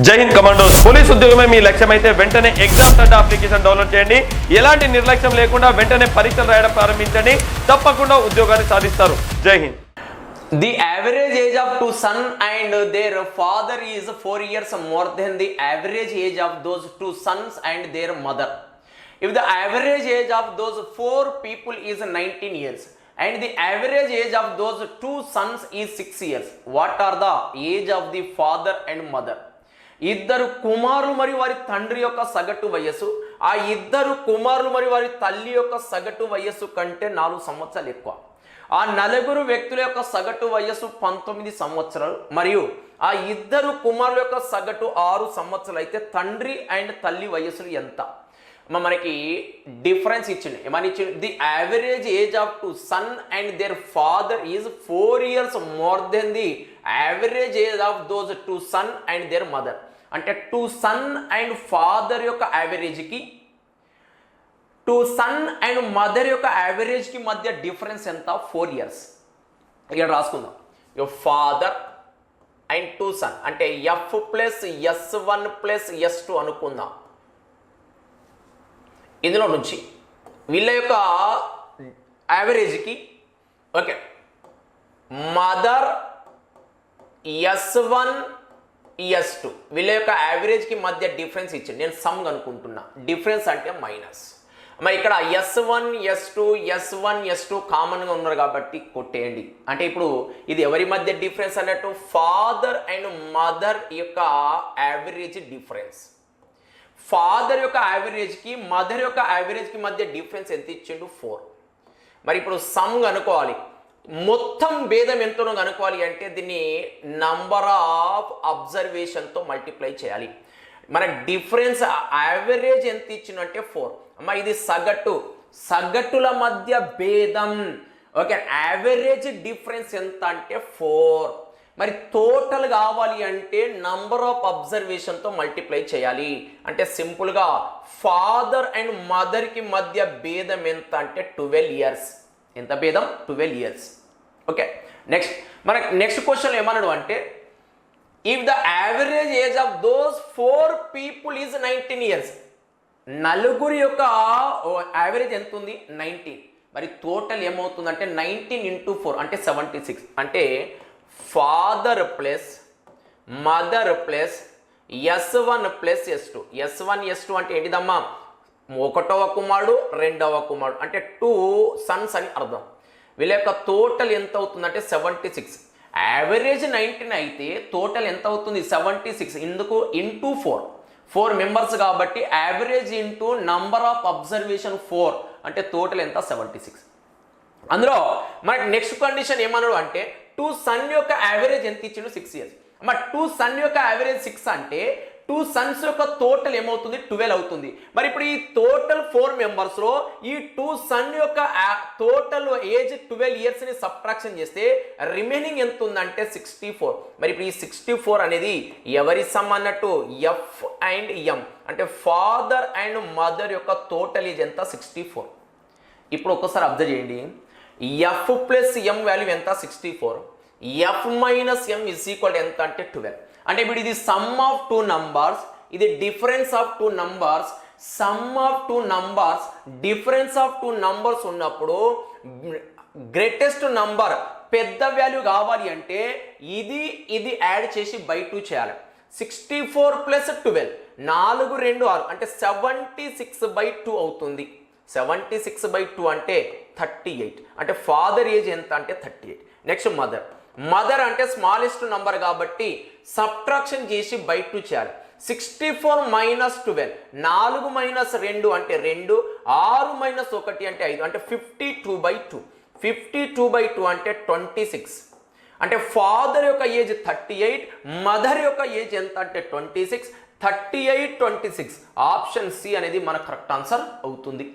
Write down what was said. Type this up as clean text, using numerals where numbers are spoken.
జై Hind commandos. Police ఉద్యోగమే మీ లక్ష్యమైతే వెంటనే ఎగ్జామ్స్ అడ్డా అప్లికేషన్ డౌన్లోడ్ చేయండి. ఎలాంటి నిర్లక్ష్యం లేకుండా వెంటనే పరీక్షలు రాయడం ప్రారంభించండి. తప్పకుండా ఉద్యోగాన్ని సాధిస్తారు. జై Hind. The average age of two sons and their father is 4 years more than the average age of those two sons and their mother. If the average age of those 4 people is 19 years and the average age of those two sons is 6 years, what are the age of the father and mother? ఇద్దరు కుమారులు మరియు వారి తండ్రి యొక్క సగటు వయస్సు ఆ ఇద్దరు కుమారులు మరియు వారి తల్లి యొక్క సగటు వయస్సు కంటే 4 సంవత్సరాలు ఎక్కువ. ఆ నలుగురు వ్యక్తుల యొక్క సగటు వయస్సు 19 సంవత్సరాలు మరియు ఆ ఇద్దరు కుమారుల యొక్క సగటు 6 సంవత్సరాలు అయితే తండ్రి అండ్ తల్లి వయస్సులు ఎంత? మనకి డిఫరెన్స్ ఇచ్చింది. ఏమని ఇచ్చింది? The average age of two son and their father is 4 years more than the average age of those two son and their mother. అంటే టు సన్ అండ్ ఫాదర్ యొక్క యావరేజ్కి టు సన్ అండ్ మదర్ యొక్క యావరేజ్కి మధ్య difference ఎంత? 4 years. ఇక్కడ రాసుకుందాం. Your father and two son అంటే F plus S1 plus S2 అనుకుందాం. ఇందులో నుంచి వీళ్ళ యొక్క యావరేజ్కి ఓకే మదర్ S1 S2 వీళ్ళ యొక్క యావరేజ్కి మధ్య డిఫరెన్స్ ఇచ్చింది. నేను సమ్ అనుకుంటున్నా. డిఫరెన్స్ అంటే మైనస్. మరి ఇక్కడ S1 S2 S1 S2 కామన్గా ఉన్నారు కాబట్టి కొట్టేయండి. అంటే ఇప్పుడు ఇది ఎవరి మధ్య డిఫరెన్స్ అన్నట్టు? ఫాదర్ అండ్ మదర్ యొక్క యావరేజ్ డిఫరెన్స్. ఫాదర్ యొక్క యావరేజ్కి మదర్ యొక్క యావరేజ్కి మధ్య డిఫరెన్స్ ఎంత ఇచ్చిండు? 4. మరి ఇప్పుడు సమ్ కనుక్కోవాలి. మొత్తం భేదం ఎంతనో కనుక్కోవాలి అంటే దీన్ని నంబర్ ఆఫ్ అబ్జర్వేషన్తో మల్టిప్లై చేయాలి. మన డిఫరెన్స్ యావరేజ్ ఎంత ఇచ్చిందంటే 4. అమ్మ ఇది సగటు, సగటుల మధ్య భేదం. ఓకే యావరేజ్ డిఫరెన్స్ ఎంత అంటే 4. మరి టోటల్ కావాలి అంటే నంబర్ ఆఫ్ అబ్జర్వేషన్తో మల్టిప్లై చేయాలి. అంటే సింపుల్గా ఫాదర్ అండ్ మదర్కి మధ్య భేదం ఎంత అంటే 12 years. ఎంత భేదం? 12 years. ఓకే నెక్స్ట్ మనకి నెక్స్ట్ క్వశ్చన్ ఏమన్నాడు అంటే if the average age of those 4 people is 19 years. నలుగురి యొక్క యావరేజ్ ఎంత ఉంది? 19. మరి టోటల్ ఏమవుతుందంటే 19 into 4 అంటే 76. అంటే father plus mother plus S1 plus S2. S1 S2 అంటే ఏంటిదమ్మా? 1వ కుమారుడు 2వ కుమారుడు అంటే 2 sons అని అర్థం. వీళ్ళ యొక్క టోటల్ ఎంత అవుతుందంటే 76. యావరేజ్ 19 అయితే టోటల్ ఎంత అవుతుంది? 76. ఇందుకు ఇంటూ 4 మెంబర్స్ కాబట్టి average into number of observation 4 అంటే టోటల్ ఎంత? 76. అందులో మనకి నెక్స్ట్ కండిషన్ ఏమన్నాడు అంటే 2 సన్ యొక్క యావరేజ్ ఎంత ఇచ్చిండు? 6 years. మరి 2 సన్ యొక్క యావరేజ్ 6 అంటే 2 సన్స్ యొక్క టోటల్ ఏమవుతుంది? 12 అవుతుంది. మరి ఇప్పుడు ఈ టోటల్ 4 మెంబర్స్లో ఈ 2 సన్ యొక్క టోటల్ ఏజ్ 12 years ని సబ్ట్రాక్షన్ చేస్తే రిమైనింగ్ ఎంత ఉందంటే 64. మరి ఇప్పుడు ఈ 64 అనేది ఎవరి సమ్ అన్నట్టు? ఎఫ్ అండ్ ఎం అంటే ఫాదర్ అండ్ మదర్ యొక్క టోటల్ ఏజ్ ఎంత? 64. ఇప్పుడు ఒక్కసారి అబ్జర్వ్ చేయండి. ఎఫ్ ప్లస్ ఎం వాల్యూ ఎంత? 64. F minus M is equal ఎంత అంటే 12. అంటే ఇప్పుడు ఇది సమ్ ఆఫ్ 2 numbers, ఇది difference of 2 numbers. Some of 2 numbers, difference of 2 numbers ఉన్నప్పుడు గ్రేటెస్ట్ నంబర్ పెద్ద వాల్యూ కావాలి అంటే ఇది యాడ్ చేసి బై 2 చేయాలి. 64 ప్లస్ 12 4 2 6 అంటే 76/2 అవుతుంది. 76/2 అంటే 38. అంటే ఫాదర్ ఏజ్ ఎంత అంటే 38. నెక్స్ట్ మదర్ అంటే స్మాలెస్ట్ నంబర్ కాబట్టి సబ్ట్రాక్షన్ చేసి బై 2 చేయాలి. 64 మైనస్ 12 4 మైనస్ 2 అంటే 2 6 మైనస్ 1 అంటే 5 అంటే 52/2. 52/2 అంటే 26. అంటే ఫాదర్ యొక్క ఏజ్ 38, మదర్ యొక్క ఏజ్ ఎంత అంటే 26. 38 26 ఆప్షన్ సి అనేది మన కరెక్ట్ ఆన్సర్ అవుతుంది.